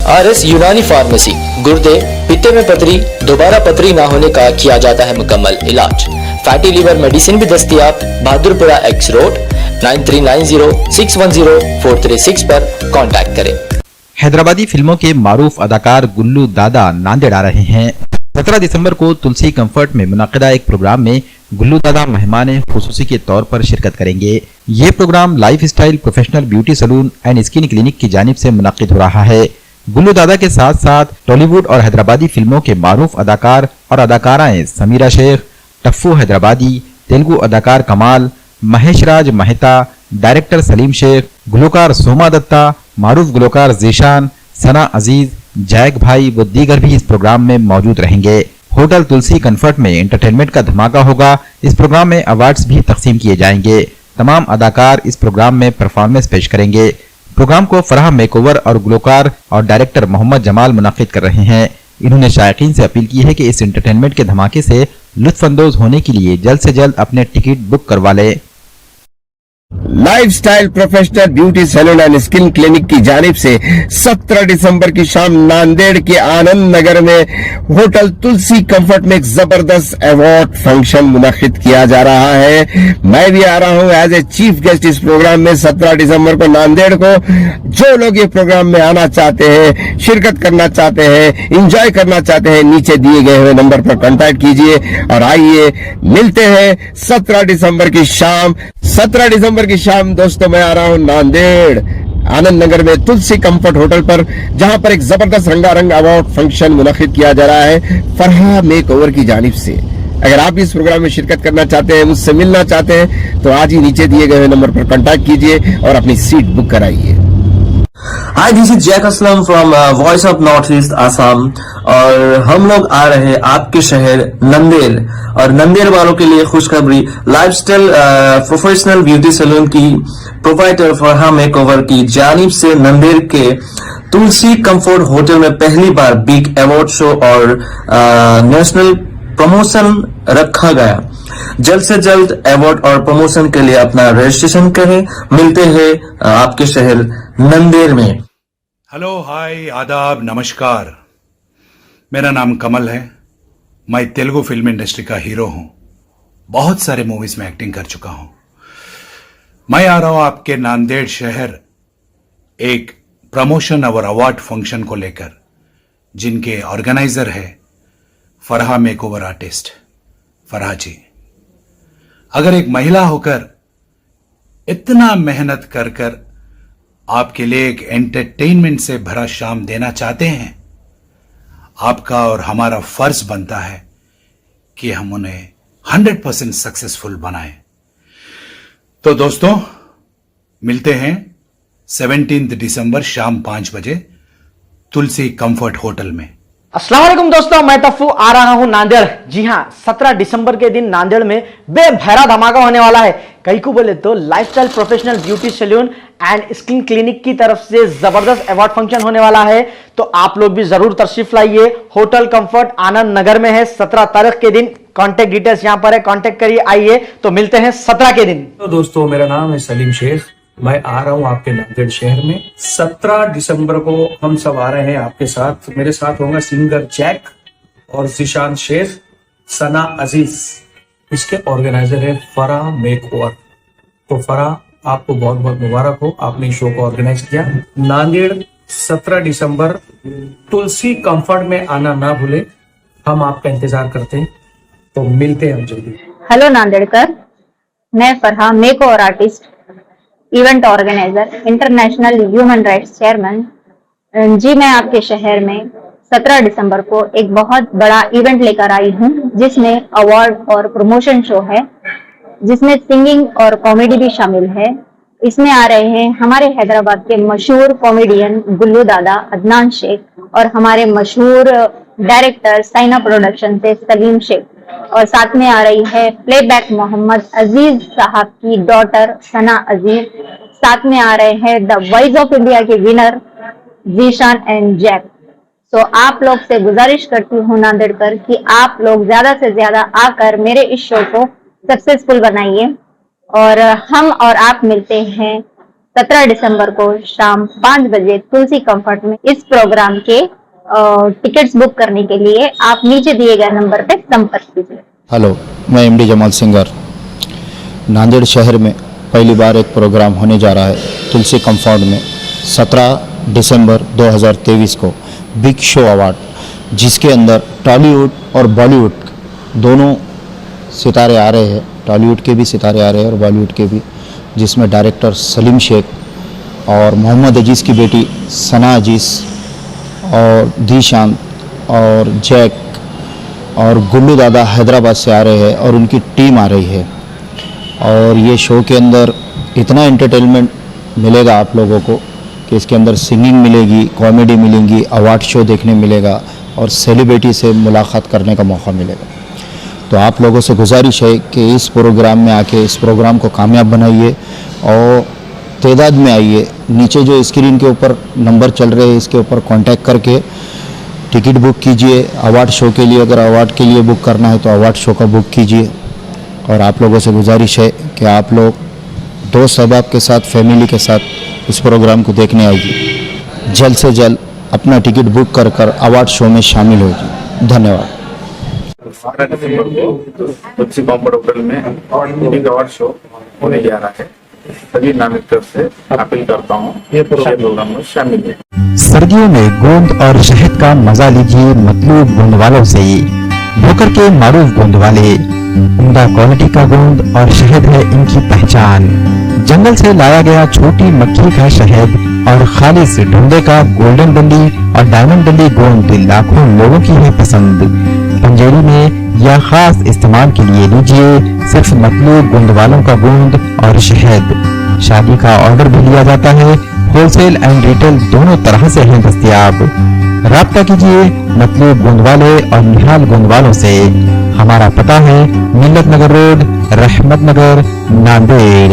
RS यूनानी pharmacy, गुर्दे, पित्ते में पथरी, दोबारा पथरी ना होने का किया जाता है मुकम्मल इलाज। फैटी लीवर मेडिसिन भी दस्तयाब। बहादुरपुरा X रोड 9390610436 पर कांटेक्ट करें। हैदराबादी फिल्मों के मारूफ अदाकार गुल्लू दादा नांदेड़ आ रहे हैं। 17 दिसंबर को तुलसी कंफर्ट में मुनक़िदा एक प्रोग्राम में गुल्लू दादा मेहमान खुसूसी के तौर पर शिरकत करेंगे। ये program lifestyle professional beauty salon and skin clinic की जानिब से मुनक़िद हो रहा है। गुल्लू दादा के साथ साथ टॉलीवुड और हैदराबादी फिल्मों के मारूफ अदाकार और अदाकाराएं समीरा शेख, टफ्फू हैदराबादी, तेलुगु अदाकार कमाल, महेश राज मेहता, डायरेक्टर सलीम शेख, गुलकार सोमा दत्ता, मारूफ गुलकार जीशान, सना अजीज, जैक भाई व दीगर भी इस प्रोग्राम में मौजूद रहेंगे। होटल तुलसी कंफर्ट में एंटरटेनमेंट का धमाका होगा। इस प्रोग्राम में अवार्ड्स भी तकसीम किए जाएंगे। तमाम अदाकार इस प्रोग्राम में परफॉर्मेंस पेश करेंगे। प्रोग्राम को फराह मेकओवर और गुलकार और डायरेक्टर मोहम्मद जमाल मुनाकिद कर रहे हैं। इन्होंने शायकीन से अपील की है कि इस एंटरटेनमेंट के धमाके से लुत्फअंदोज होने के लिए जल्द से जल्द अपने टिकट बुक करवा लें। Lifestyle professional beauty salon and skin clinic की जानिब से 17 दिसंबर की शाम नांदेड़ के आनंद नगर में होटल तुलसी कंफर्ट में एक जबरदस्त अवार्ड फंक्शन मुनक्किद किया जा रहा है। मैं भी आ रहा हूं एज ए चीफ गेस्ट इस प्रोग्राम में। 17 दिसंबर को नांदेड़ को जो लोग ये प्रोग्राम में आना चाहते हैं, शिरकत करना चाहते हैं, इंजॉय करना चाहते हैं, नीचे दिए गए हुए नंबर पर कॉन्टैक्ट कीजिए और आइए मिलते हैं 17 दिसंबर की शाम। 17 दिसंबर की शाम दोस्तों मैं आ रहा हूं नांदेड़ आनंद नगर में तुलसी कंफर्ट होटल पर, जहां पर एक जबरदस्त रंगारंग अवार्ड फंक्शन मुनक्किद किया जा रहा है फरहा मेकओवर की जानिब से। अगर आप भी इस प्रोग्राम में शिरकत करना चाहते हैं, मुझसे मिलना चाहते हैं, तो आज ही नीचे दिए गए नंबर पर कांटेक्ट कीजिए और अपनी सीट बुक कराइए। Hi, this is Jack Aslam from Voice of North East Assam और हम लोग आ रहे हैं आपके शहर नंदेड़। और नंदेड़ वालों के लिए खुशखबरी, लाइफस्टाइल प्रोफेशनल ब्यूटी सैलून की प्रोवाइडर फरहा मेकओवर की जानिब से नंदेड़ के तुलसी कंफर्ट होटल में पहली बार बिग अवार्ड शो और नेशनल प्रमोशन रखा गया। जल्द से जल्द अवार्ड और प्रमोशन के लिए अपना रजिस्ट्रेशन करें। मिलते हैं आपके शहर नंदेड़ में। हेलो, हाय, आदाब, नमस्कार। मेरा नाम कमल है। मैं तेलुगु फिल्म इंडस्ट्री का हीरो हूं। बहुत सारे मूवीज में एक्टिंग कर चुका हूं। मैं आ रहा हूं आपके नांदेड़ शहर एक प्रमोशन और अवार्ड फंक्शन को लेकर, जिनके ऑर्गेनाइजर है फरहा मेकओवर आर्टिस्ट फरहा जी। अगर एक महिला होकर इतना मेहनत कर कर आपके लिए एक एंटरटेनमेंट से भरा शाम देना चाहते हैं, आपका और हमारा फर्ज बनता है कि हम उन्हें 100% सक्सेसफुल बनाएं। तो दोस्तों, मिलते हैं 17 दिसंबर शाम 5 बजे तुलसी कंफर्ट होटल में। अस्सलाम वालेकुम दोस्तों, मैं टफ्फू आ रहा हूं नांदेड़। जी हां, 17 दिसंबर के दिन नांदेड़ में बेभैरा धमाका होने वाला है। कई को बोले तो lifestyle professional beauty salon and skin clinic की तरफ से जबरदस्त अवार्ड फंक्शन होने वाला है। तो आप लोग भी जरूर तशरीफ लाइए। होटल कंफर्ट आनंद नगर में है 17 तारीख के दिन। कॉन्टेक्ट डिटेल्स यहां पर है, कॉन्टेक्ट करिए। आइए तो मिलते हैं 17 के दिन। तो दोस्तों, मेरा नाम है सलीम शेख। मैं आ रहा हूँ आपके नांदेड़ शहर में 17 दिसंबर को। हम सब आ रहे हैं आपके साथ। मेरे साथ होगा सिंगर जैक और जीशान शेख, सना अजीज। इसके ऑर्गेनाइजर है फरहा मेकओवर। तो फरहा, आपको बहुत बहुत मुबारक हो, आपने शो को ऑर्गेनाइज किया। नांदेड़ 17 दिसंबर तुलसी कंफर्ट में आना ना भूले। हम आपका इंतजार करते हैं। तो मिलते हैं हम जल्दी। हेलो नांदेड़कर, मैं Farha makeover artist, event organiser, international human rights chairman ji, मैं आपके शहर में 17 दिसंबर को एक बहुत बड़ा इवेंट लेकर आई हूँ, जिसमें अवार्ड और प्रमोशन शो है, जिसमें सिंगिंग और कॉमेडी भी शामिल है। इसमें आ रहे हैं हमारे हैदराबाद के मशहूर कॉमेडियन गुल्लू दादा, अदनान शेख और हमारे मशहूर डायरेक्टर साइना प्रोडक्शन से सलीम शेख, और साथ में आ रही है प्लेबैक मोहम्मद अजीज साहब की डॉटर सना अजीज। साथ में आ रहे हैं द वॉइस ऑफ इंडिया के विनर जीशान एंड जैक। तो आप लोग से गुजारिश करती हूँ नांदेड़कर कि आप लोग ज्यादा से ज्यादा आकर मेरे इस शो को सक्सेसफुल बनाइए। और हम और आप मिलते हैं 17 दिसंबर को शाम 5 बजे तुलसी कंफर्ट में इस प्रोग्राम के टिकट्स बुक करने के लिए आप नीचे दिए गए नंबर पे संपर्क कीजिए। हेलो, मैं एमडी जमाल सिंगर। नांदेड़ शहर में पहली बार एक प्रोग्राम होने जा रहा है तुलसी कंफर्ट में 17 दिसंबर 2023 को बिग शो अवार्ड, जिसके अंदर टॉलीवुड और बॉलीवुड दोनों सितारे आ रहे हैं। टॉलीवुड के भी सितारे आ रहे हैं और बॉलीवुड के भी, जिसमें डायरेक्टर सलीम शेख और मोहम्मद अजीज़ की बेटी सना अजीज़ और दीशांत और जैक और गुल्लू दादा हैदराबाद से आ रहे हैं और उनकी टीम आ रही है। और ये शो के अंदर इतना एंटरटेनमेंट मिलेगा आप लोगों को कि इसके अंदर सिंगिंग मिलेगी, कॉमेडी मिलेंगी, अवार्ड शो देखने मिलेगा और सेलिब्रिटी से मुलाकात करने का मौका मिलेगा। तो आप लोगों से गुजारिश है कि इस प्रोग्राम में आके इस प्रोग्राम को कामयाब बनाइए और तादाद में आइए। नीचे जो स्क्रीन के ऊपर नंबर चल रहे हैं इसके ऊपर कांटेक्ट करके टिकट बुक कीजिए। अवार्ड शो के लिए अगर अवार्ड के लिए बुक करना है तो अवार्ड शो का बुक कीजिए। और आप लोगों से गुजारिश है कि आप लोग दोस्त अहबाब के साथ, फैमिली के साथ इस प्रोग्राम को देखने आइए। जल्द से जल्द अपना टिकट बुक कर अवार्ड शो में शामिल होगी। धन्यवाद। 12 दिसंबर को तुलसी कंफर्ट होटल में बिग अवार्ड शो होने जा रहा है। सभी नागरिकों से अपील करता हूँ ये प्रोग्राम में शामिल है। सर्दियों में गोंद और शहद का मजा लीजिए मतलूब गोंद वालों से। भोकर के मारूफ गोंद वाले, उम्दा क्वालिटी का गोंद और शहद है इनकी पहचान। जंगल से लाया गया छोटी मक्खी का शहद और खालिस ढूंढे का गोल्डन डंडी और डायमंड डंडी गोंद लाखों लोगों की है पसंद। पंजेरी में या खास इस्तेमाल के लिए लीजिए सिर्फ मतलूब गोंद वालों का गोंद और शहद। शादी का ऑर्डर भी लिया जाता है। होलसेल एंड रिटेल दोनों तरह से हैं दस्तयाब। राब्ता कीजिए मतलूब गोंद वाले और निहाल गोंद वालों से। हमारा पता है मिल्लत नगर रोड, रहमत नगर, नांदेड़।